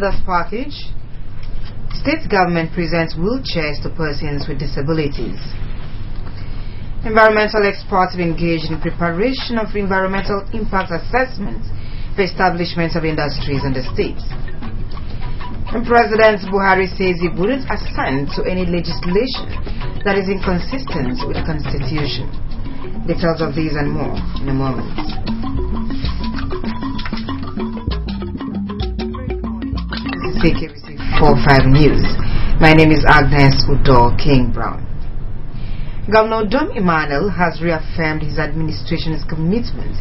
stimulus package, state government presents wheelchairs to persons with disabilities. Environmental experts have engaged in preparation of environmental impact assessments for establishments of industries in the states. And President Buhari says he wouldn't assent to any legislation that is inconsistent with the Constitution. Details of these and more in a moment. This is CKBC 45 News. My name is Agnes Udo King Brown. Governor Dom Emmanuel has reaffirmed his administration's commitment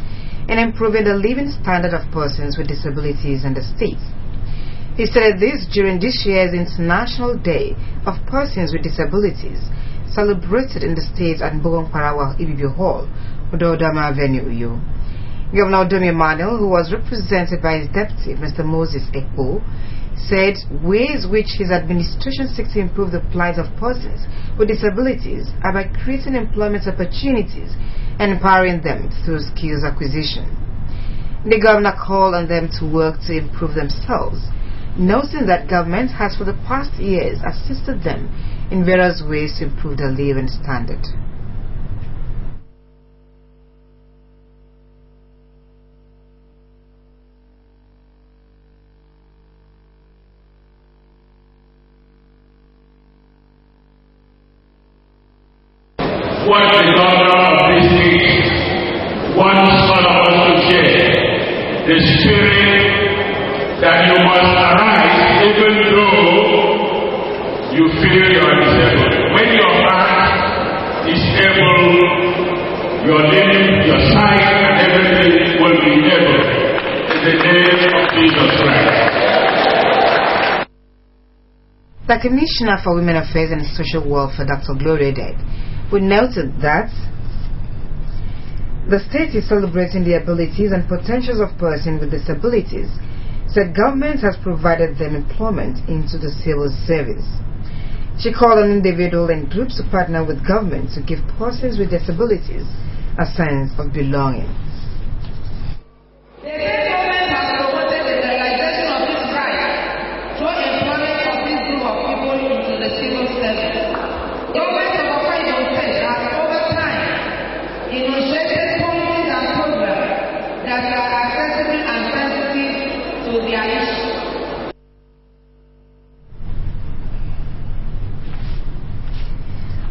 in improving the living standard of persons with disabilities in the state. He said this during this year's International Day of Persons with Disabilities, celebrated in the state at Bogonkwarawa Ibibio Hall, Udodama Avenue, Uyo. Governor Dom Emmanuel, who was represented by his deputy, Mr. Moses Ekpo, said ways which his administration seeks to improve the plight of persons with disabilities are by creating employment opportunities and empowering them through skills acquisition. The governor called on them to work to improve themselves, noting that government has for the past years assisted them in various ways to improve their living standard. What the governor of this state wants all of us to share, the spirit that you must arise even though you feel you are disabled. When your heart is able, your limb, your sight, and everything will be able in the name of Jesus Christ. The Commissioner for Women Affairs and Social Welfare, Dr. Gloria Deg, we noted that the state is celebrating the abilities and potentials of persons with disabilities, said government has provided them employment into the civil service. She called on individuals and groups to partner with government to give persons with disabilities a sense of belonging.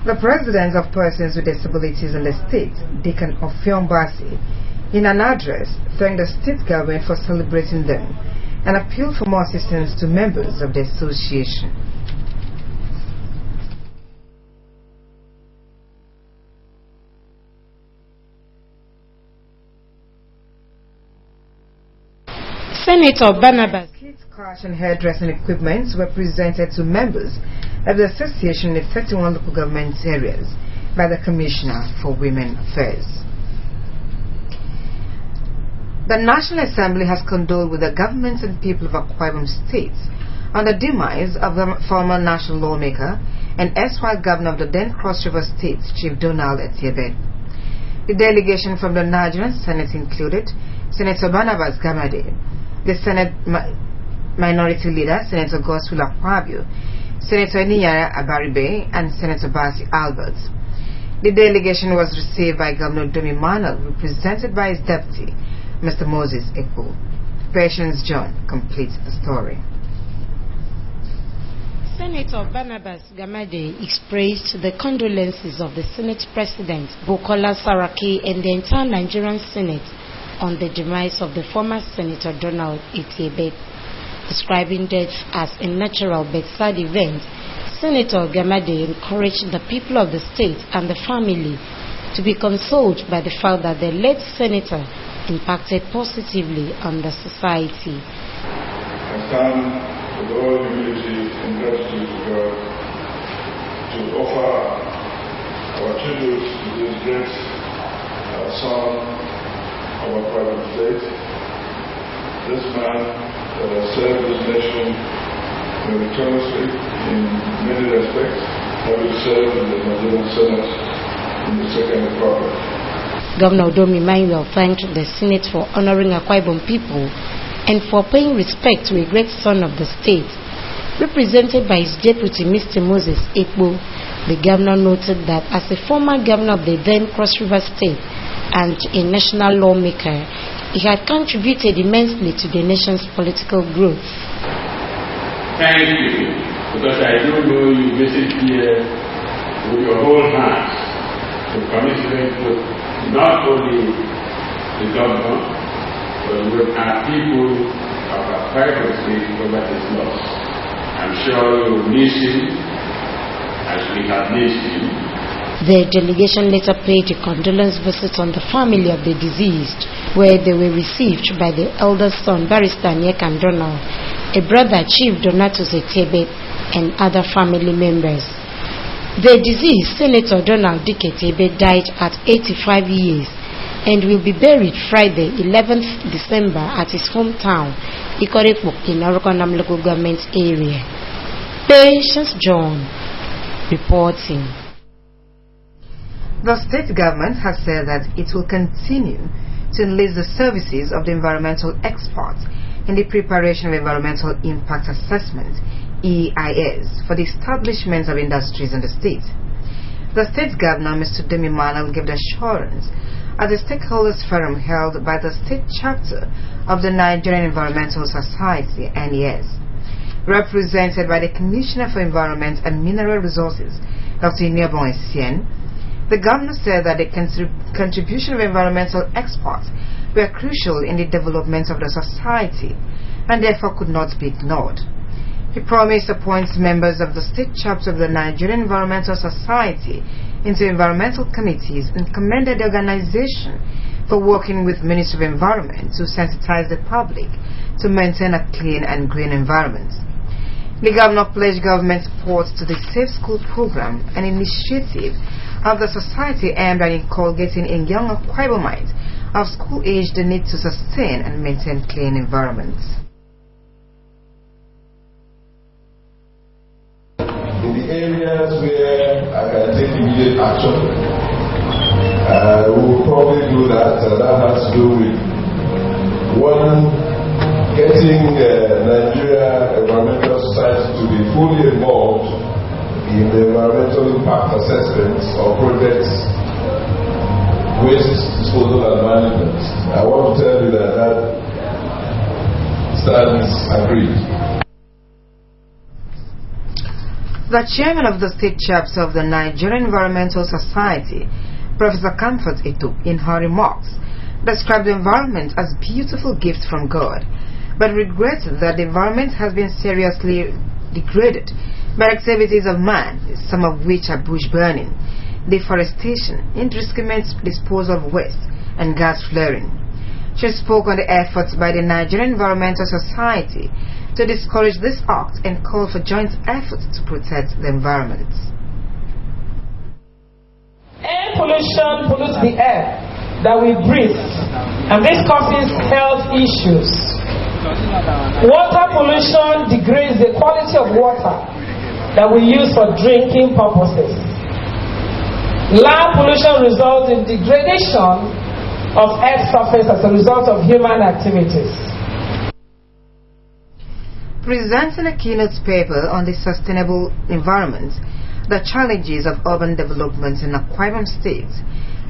The President of Persons with Disabilities in the state, Deacon Ofiombasi, in an address, thanked the state government for celebrating them and appealed for more assistance to members of the association. Senator Barnabas. Kids, cars and hairdressing equipment were presented to members of the association in 31 local government areas by the Commissioner for Women Affairs. The National Assembly has condoled with the government and people of Akwa Ibom State on the demise of the former national lawmaker and erstwhile governor of the then Cross River State, Chief Donald Etiebe. The delegation from the Nigerian Senate included Senator Barnabas Gamade, the Senate Minority Leader, Senator Godswill Akpabio, Senator Niyara Abaribe, and Senator Basi Albert. The delegation was received by Governor Dom Emmanuel, represented by his deputy, Mr. Moses Ekpo. Patience John completes the story. Senator Barnabas Gamade expressed the condolences of the Senate President, Bukola Saraki, and the entire Nigerian Senate on the demise of the former Senator Donald Etiebe. Describing death as a natural but sad event, Senator Gamade encouraged the people of the state and the family to be consoled by the fact that the late senator impacted positively on the society. I stand with all humility and gratitude to God to offer our tribute to this great son of our private state. This man that has served this nation meritoriously in many respects, having served in the Nigerian Senate in the Second Republic. Governor Dom Emmanuel thanked the Senate for honoring Akwa Ibom people and for paying respect to a great son of the state. Represented by his deputy, Mr. Moses Ekpo, the governor noted that as a former governor of the then Cross River State and a national lawmaker, he had contributed immensely to the nation's political growth. Thank you, because I do know you visit here with your whole heart to commiserate with not only the governor, but with our people of our private state over his loss. I'm sure you will miss him as we have missed him. The delegation later paid a condolence visit on the family of the deceased, where they were received by the eldest son, Barrister Nyekan Donald, a brother, Chief Donatus Etebe, and other family members. The deceased, Senator Donald Dike Etebe, died at 85 years and will be buried Friday, 11th December at his hometown, Ikorepo, in Orokonam local government area. Patience John reporting. The state government has said that it will continue to enlist the services of the environmental experts in the preparation of environmental impact assessment (EIS) for the establishment of industries in the state. The state governor, Mr. Demi Manuel, gave the assurance at the stakeholders forum held by the state chapter of the Nigerian Environmental Society (NES), represented by the Commissioner for Environment and Mineral Resources, Dr. Inyebon Essien. The governor said that the contribution of environmental experts were crucial in the development of the society and therefore could not be ignored. He promised to appoint members of the state chapter of the Nigerian Environmental Society into environmental committees and commended the organization for working with Ministry of Environment to sensitize the public to maintain a clean and green environment. The governor pledged government support to the Safe School program, an initiative of the society aimed at inculcating in young Akwa Ibomites of school age the need to sustain and maintain clean environments. In the areas where I can take immediate action, we will probably do that. That has to do with one, getting Nigeria Environmental Society to be fully involved in the environmental impact assessments of projects, waste disposal and management. I want to tell you that stands agreed. The chairman of the state chapter of the Nigerian Environmental Society, Professor Comfort Eto, in her remarks, described the environment as a beautiful gift from God, but regretted that the environment has been seriously degraded by activities of man, some of which are bush burning, deforestation, indiscriminate disposal of waste, and gas flaring. She spoke on the efforts by the Nigerian Environmental Society to discourage this act and called for joint efforts to protect the environment. Air pollution pollutes the air that we breathe, and this causes health issues. Water pollution degrades the quality of water that we use for drinking purposes. Land pollution results in degradation of earth's surface as a result of human activities. Presenting a keynote paper on the sustainable environment, the challenges of urban development in Akwa Ibom State,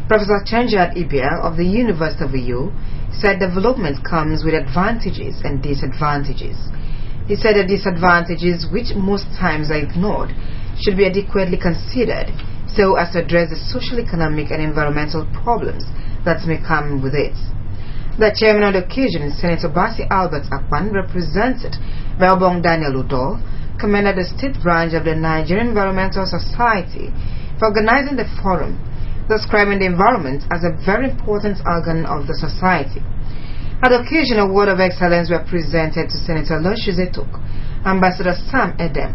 Professor Chenjad Ibia of the University of Uyo said development comes with advantages and disadvantages. He said the disadvantages, which most times are ignored, should be adequately considered so as to address the social, economic and environmental problems that may come with it. The chairman on the occasion, Senator Basi Albert Akpan, represented by Obong Daniel Udo, commended the state branch of the Nigerian Environmental Society for organizing the forum, describing the environment as a very important organ of the society. At the occasion, a word of excellence were presented to Senator Aloysius Etok, Ambassador Sam Edem,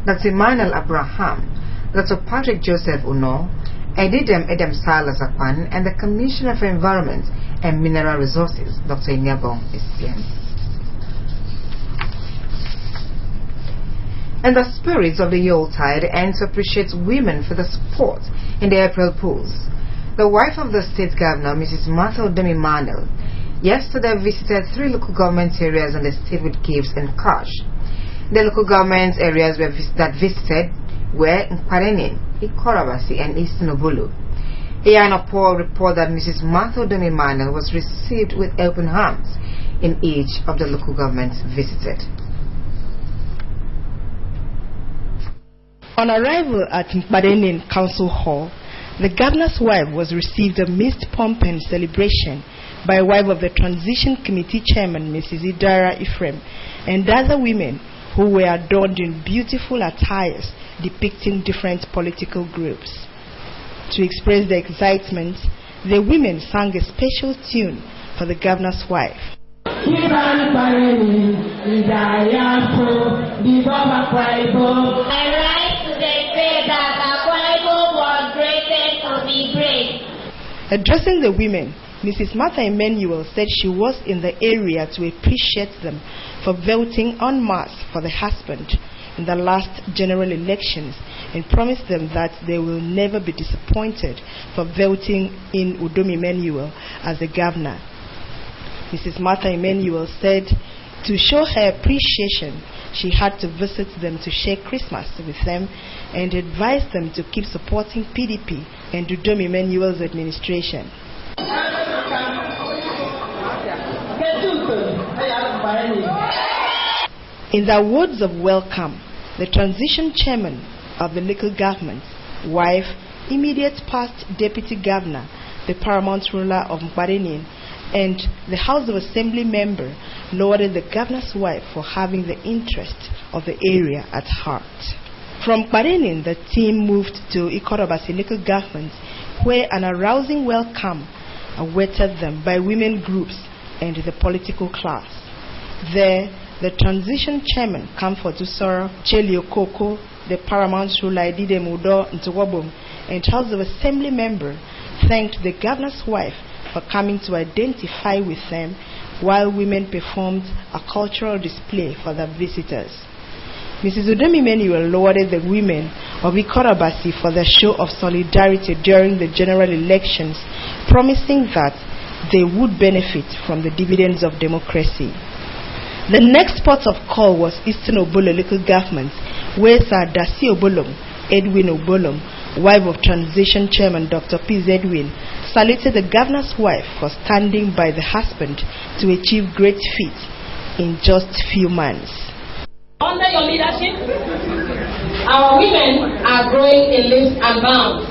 Dr. Emmanuel Abraham, Dr. Patrick Joseph Uno, Edidem Edem Salas Akpan, and the Commissioner for Environment and Mineral Resources, Dr. Inyebon Essien. And the spirits of the Yuletide ends appreciates women for the support in the April polls. The wife of the state governor, Mrs. Martha Odemi Manuel, yesterday visited 3 local government areas in the state with gifts and cash. The local government areas that visited were Nkpadenin, Ikorabasi, and Eastern Obolo. Iyanopor reported that Mrs. Martha Odomi Emmanuel was received with open arms in each of the local governments visited. On arrival at Nkpadenin Council Hall, the governor's wife was received amidst pomp and celebration by wife of the Transition Committee Chairman, Mrs. Idara Ephraim, and other women who were adorned in beautiful attires depicting different political groups. To express their excitement, the women sang a special tune for the governor's wife. I rise to declare that Akwa Ibom was created to be great. Addressing the women, Mrs. Martha Emmanuel said she was in the area to appreciate them for voting en masse for the husband in the last general elections and promised them that they will never be disappointed for voting in Odomi Emmanuel as the governor. Mrs. Martha Emmanuel said to show her appreciation, she had to visit them to share Christmas with them and advise them to keep supporting PDP and Odomi Emmanuel's administration. In the words of welcome, the transition chairman of the local government, wife, immediate past deputy governor, the paramount ruler of Nkpadenin, and the House of Assembly member lauded the governor's wife for having the interest of the area at heart. From Nkpadenin, the team moved to Ikorabasi local government, where an arousing welcome awaited them by women groups and the political class. There, the transition chairman, Comfort Usoro, Cheli Okoko, the paramount ruler Idide Mudo Ntwabom, and House of Assembly member thanked the governor's wife for coming to identify with them, while women performed a cultural display for the visitors. Mrs. Odomi Emmanuel lauded the women of Ikorabasi for their show of solidarity during the general elections, promising that they would benefit from the dividends of democracy. The next port of call was Eastern Obolo local government, where Sir Dasi Obolom, Edwin Obolom, wife of transition chairman Dr. P. Edwin, saluted the governor's wife for standing by the husband to achieve great feats in just few months. Under your leadership, our women are growing in leaps and bounds.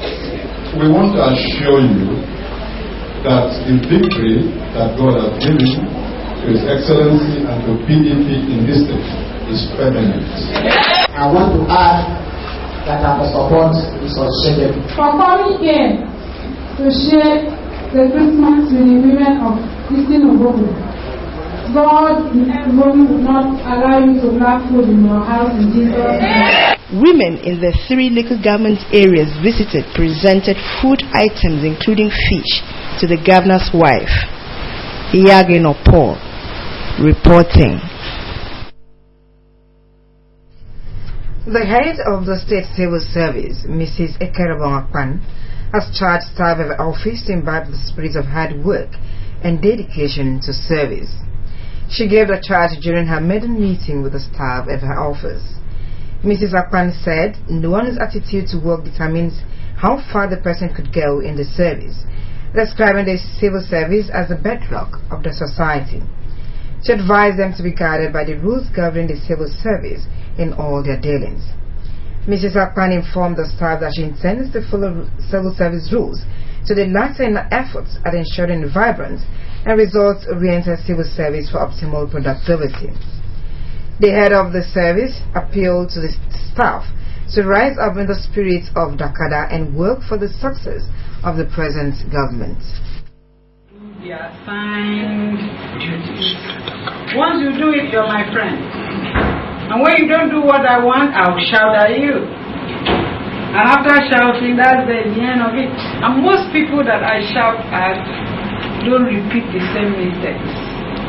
We want to assure you that the victory that God has given to His Excellency and to PDP in this state is permanent. I want to add that our support is unshakable. For coming here to share the Christmas with the women of Eastern Obolo, God will not allow you to lack food in your house in Jesus' name. Women in the 3 local government areas visited presented food items including fish to the governor's wife. Iyanopor reporting. The head of the State Civil Service, Mrs. Ekerabong Akpan, has charged staff of her office to imbibe the spirit of hard work and dedication to service. She gave the charge during her maiden meeting with the staff at her office. Mrs. Akpan said no one's attitude to work determines how far the person could go in the service, describing the civil service as the bedrock of the society. She advised them to be guided by the rules governing the civil service in all their dealings. Mrs. Akpan informed the staff that she intends to follow civil service rules to the latter in her efforts at ensuring a vibrant and results-oriented civil service for optimal productivity. The head of the service appealed to the staff to rise up in the spirit of Dakada and work for the success of the present government. The assigned duties. Once you do it, you're my friend. And when you don't do what I want, I'll shout at you. And after shouting, that's the end of it. And most people that I shout at don't repeat the same mistakes.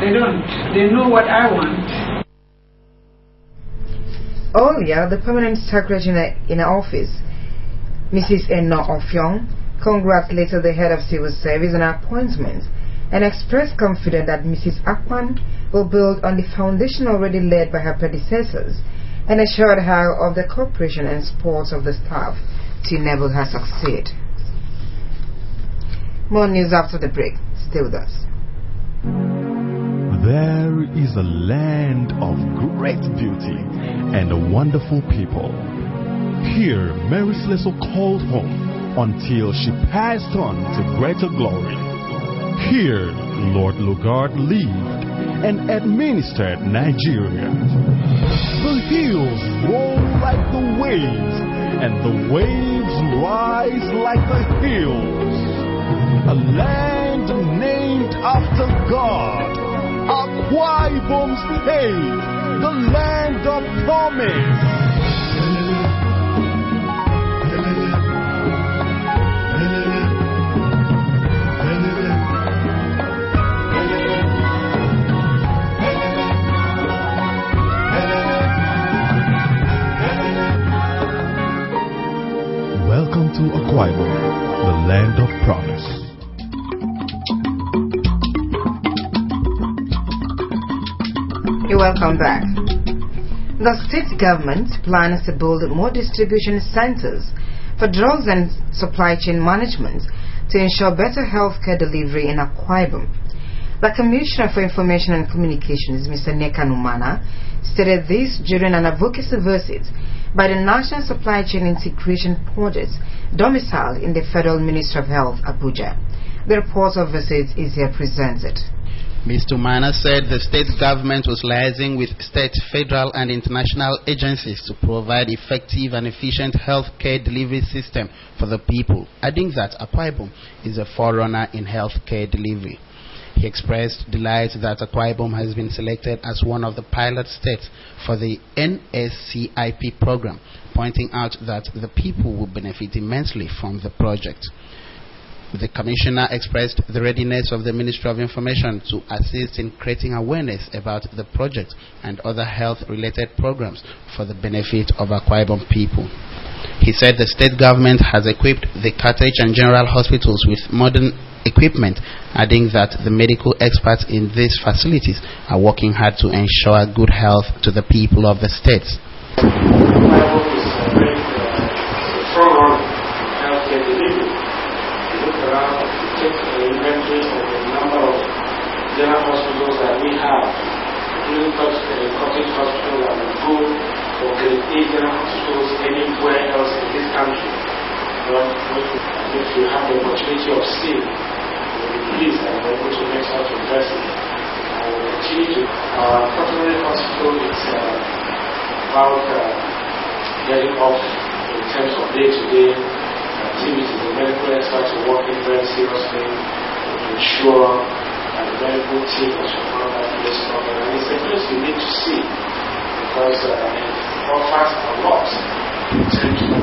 They don't. They know what I want. Earlier, the permanent secretary in her office, Mrs. Enno Ofyong, congratulated the head of civil service on her appointment and expressed confidence that Mrs. Akpan will build on the foundation already laid by her predecessors and assured her of the cooperation and support of the staff to enable her succeed. More news after the break. Stay with us. There is a land of great beauty and wonderful people. Here, Mary Slessor called home until she passed on to greater glory. Here, Lord Lugard lived and administered Nigeria. The hills roll like the waves, and the waves rise like the hills. A land named after God, Akwa Ibom State, the land of promise. Welcome to Akwa Ibom, the land of promise. You're welcome back. The state government plans to build more distribution centers for drugs and supply chain management to ensure better healthcare delivery in Akwa Ibom. The Commissioner for Information and Communications, Mr. Neka Numana, stated this during an advocacy visit by the National Supply Chain Integration Project, domiciled in the Federal Ministry of Health, Abuja. The report of visit is here presented. Mr. Umana said the state government was liaising with state, federal, and international agencies to provide effective and efficient healthcare delivery system for the people, adding that Akwa Ibom is a forerunner in healthcare delivery. He expressed delight that Akwa Ibom has been selected as one of the pilot states for the NSCIP program, pointing out that the people will benefit immensely from the project. The Commissioner expressed the readiness of the Ministry of Information to assist in creating awareness about the project and other health-related programs for the benefit of Akwa Ibom people. He said the state government has equipped the Carthage and General Hospitals with modern equipment, adding that the medical experts in these facilities are working hard to ensure good health to the people of the states. General hospitals that we have, including Cottage Hospital and the Good or Grade A general hospitals anywhere else in this country. If you have the opportunity of seeing, we'll be pleased and we're able to make such investment. And we'll continue to. Our Cottage Hospital is about getting off in terms of day-to-day activities. The medical experts are working very seriously to ensure and the medical team has found that place program. And it's a place you need to see because it offers a lot in terms of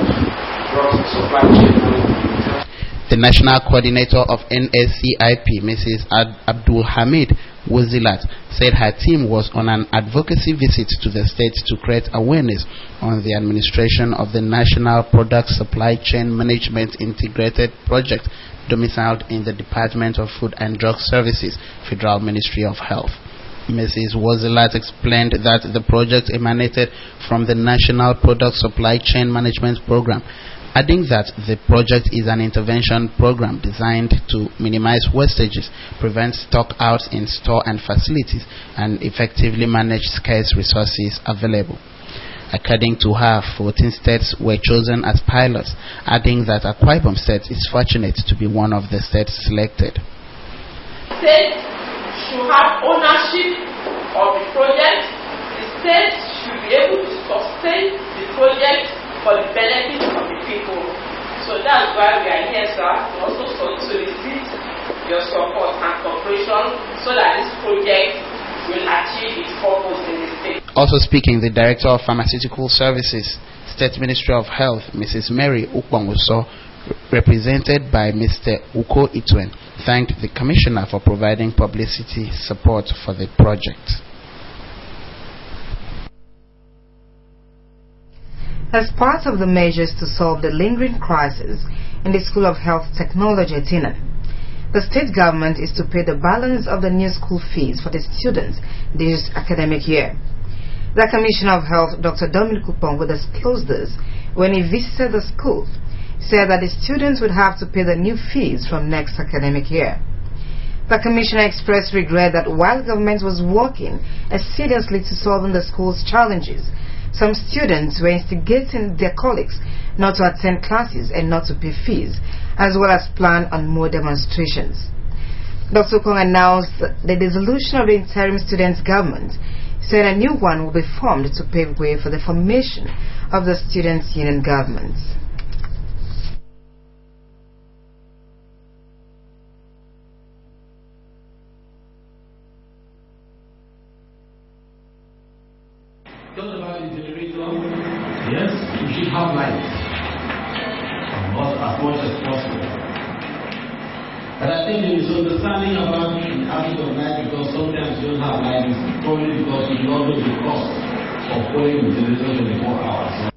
drugs and supply chain management. The National Coordinator of NSCIP, Mrs. Abdul Hamid Wazilat, said her team was on an advocacy visit to the state to create awareness on the administration of the National Product Supply Chain Management Integrated Project, domiciled in the Department of Food and Drug Services, Federal Ministry of Health. Mrs. Wazilat explained that the project emanated from the National Product Supply Chain Management Program, adding that the project is an intervention program designed to minimize wastages, prevent stock outs in store and facilities, and effectively manage scarce resources available. According to her, 14 states were chosen as pilots, adding that Akwa Ibom State is fortunate to be one of the states selected. States should have ownership of the project. The states should be able to sustain the project for the benefit of the people. So that's why we are here, sir, to also solicit your support and cooperation so that this project will achieve its purpose in the state. Also speaking, the Director of Pharmaceutical Services, State Ministry of Health, Mrs. Mary Ukwanguso, represented by Mr. Uko Itwen, thanked the Commissioner for providing publicity support for the project. As part of the measures to solve the lingering crisis in the School of Health Technology at Tinan, The state government is to pay the balance of the new school fees for the students this academic year. The Commissioner of Health, Dr. Dominic Upong, who disclosed this when he visited the school, said that the students would have to pay the new fees from next academic year. The Commissioner expressed regret that while government was working assiduously to solving the school's challenges, some students were instigating their colleagues not to attend classes and not to pay fees, as well as plan on more demonstrations. Dr. Kong announced the dissolution of the interim students' government, saying a new one will be formed to pave way for the formation of the students' union government. Talk about the generator. Yes, we should have light as much as possible. But I think the misunderstanding about the absence of light, because sometimes you don't have light, is probably because you don't know the cost of pulling the generator 24 hours.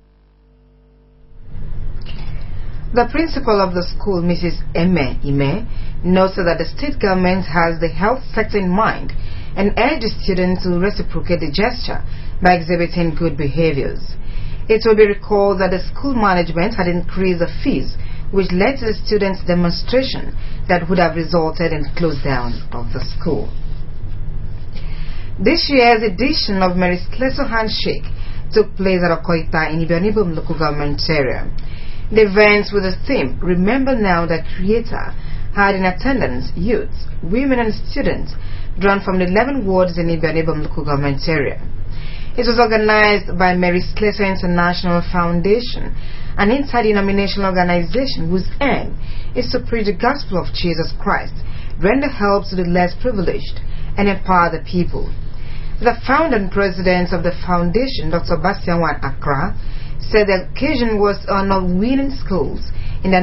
The principal of the school, Mrs. Ime, noted that the state government has the health sector in mind and urged the students to reciprocate the gesture by exhibiting good behaviors. It will be recalled that the school management had increased the fees, which led to the students' demonstration that would have resulted in close down of the school. This year's edition of Mary Slessor Handshake took place at Okoita in Ibionibom local government area. The event with the theme, Remember Now the Creator, had in attendance youths, women and students drawn from the 11 wards in Ibionibom local government area. It was organized by Mary Slessor International Foundation, an interdenominational organization whose aim is to preach the gospel of Jesus Christ, render help to the less privileged, and empower the people. The founder and president of the foundation, Dr. Bastian-Wan Accra, said the occasion was to honor winning schools in the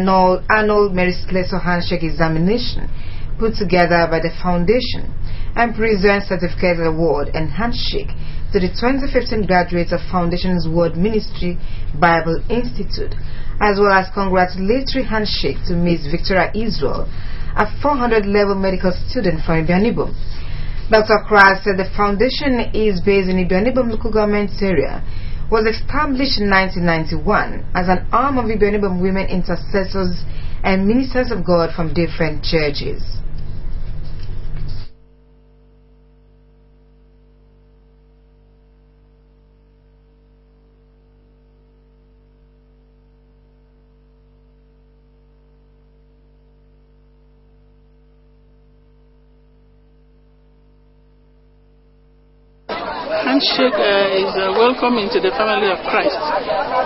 annual Mary Slessor Handshake examination put together by the foundation, and present certificate award and handshake to the 2015 graduates of Foundation's World Ministry Bible Institute, as well as congratulatory handshake to Ms. Victoria Israel, a 400-level medical student from Ibionibom. Dr. Kras said the foundation is based in Ibionibom local government area, was established in 1991 as an arm of Ibionibom women intercessors and ministers of God from different churches. Handshake is a welcome into the family of Christ.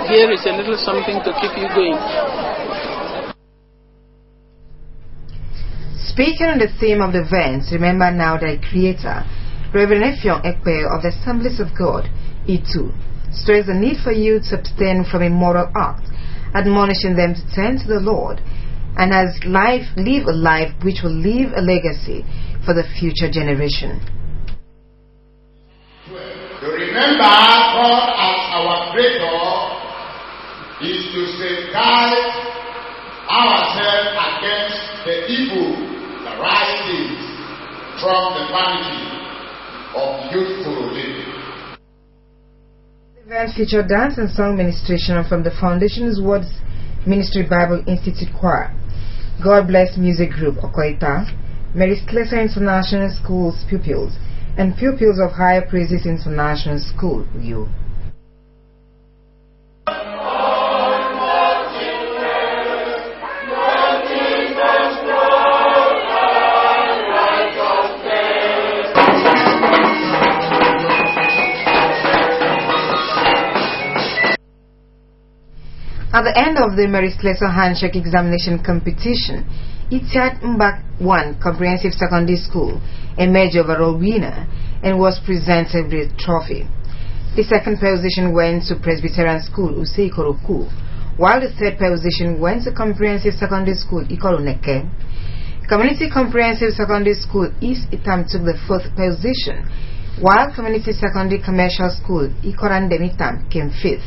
Here is a little something to keep you going. Speaking on the theme of the event, Remember Now Thy Creator, Reverend Effiong Ekpe of the Assemblies of God, E2, stressed the need for youth to abstain from immoral acts, admonishing them to turn to the Lord and live a life which will leave a legacy for the future generation. To remember God as our Creator is to safeguard ourselves against the evil that rises from the vanity of youthful living. The event featured dance and song ministration from the Foundation's World Ministry Bible Institute Choir, God Bless Music Group Okoita, Mary Slessor International School's pupils, and pupils of Higher Praises International School, U. At the end of the Mary Slessor Handshake examination competition, Itiat Mbak 1 Comprehensive Secondary School emerged overall winner and was presented with a trophy. The second position went to Presbyterian School Usei Koroku, while the third position went to Comprehensive Secondary School Ikoloneke. Community Comprehensive Secondary School East Itam took the fourth position, while Community Secondary Commercial School Ikorandemitam came fifth.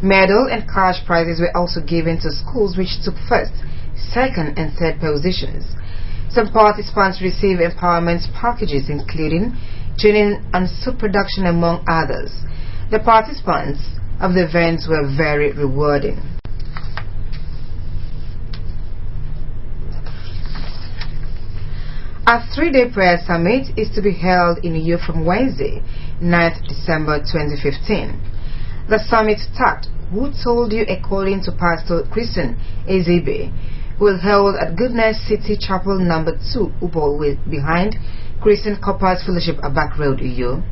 Medal and cash prizes were also given to schools which took first, second and third positions. Some participants received empowerment packages including training and soup production among others. The participants of the events were very rewarding. A 3-day prayer summit is to be held in Uyo from Wednesday, 9th December 2015. The summit tagged "Who Told You," according to Pastor Christian Ezebe, will held at Goodness City Chapel No. 2, Ubol, behind Christian Corpus Fellowship, Abak Road, Uyo.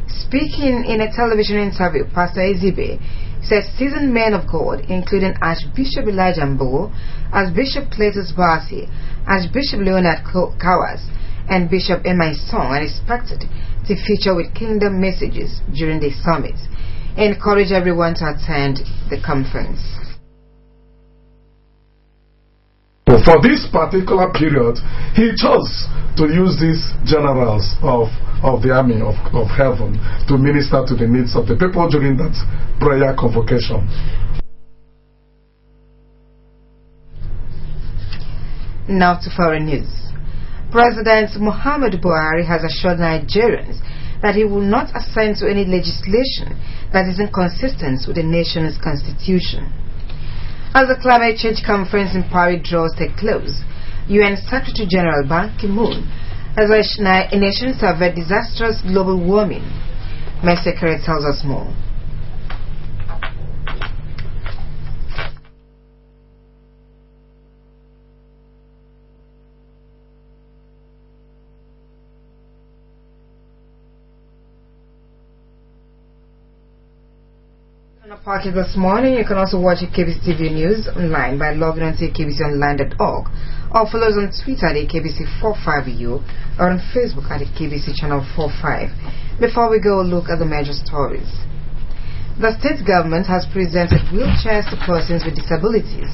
Speaking in a television interview, Pastor Ezebe said seasoned men of God, including Archbishop Elijah Mbo, Archbishop Cletus Basi, Archbishop Leonard Kawas, and Bishop Emma Song, are expected to feature with kingdom messages during the summit. Encourage everyone to attend the conference. For this particular period, he chose to use these generals of the army of heaven to minister to the needs of the people during that prayer convocation. Now to foreign news. President Muhammadu Buhari has assured Nigerians that he will not assent to any legislation that is inconsistent with the nation's constitution. As the climate change conference in Paris draws to a close, UN Secretary General Ban Ki-moon has urged nations to avert disastrous global warming. Mercy Kere tells us more. Party this morning. You can also watch KBC TV News online by logging on to kbconline.org or follow us on Twitter at KBC45U or on Facebook at KBC Channel 45. Before we go, look at the major stories. The state government has presented wheelchairs to persons with disabilities.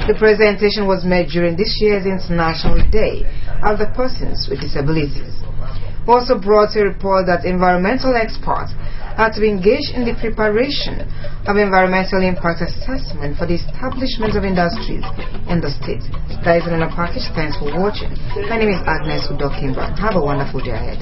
The presentation was made during this year's International Day of the Persons with Disabilities. Also brought a report that environmental experts are to be engaged in the preparation of environmental impact assessment for the establishment of industries in the state. That is another package. Thanks for watching. My name is Agnes Udo Kimbra. Have a wonderful day ahead.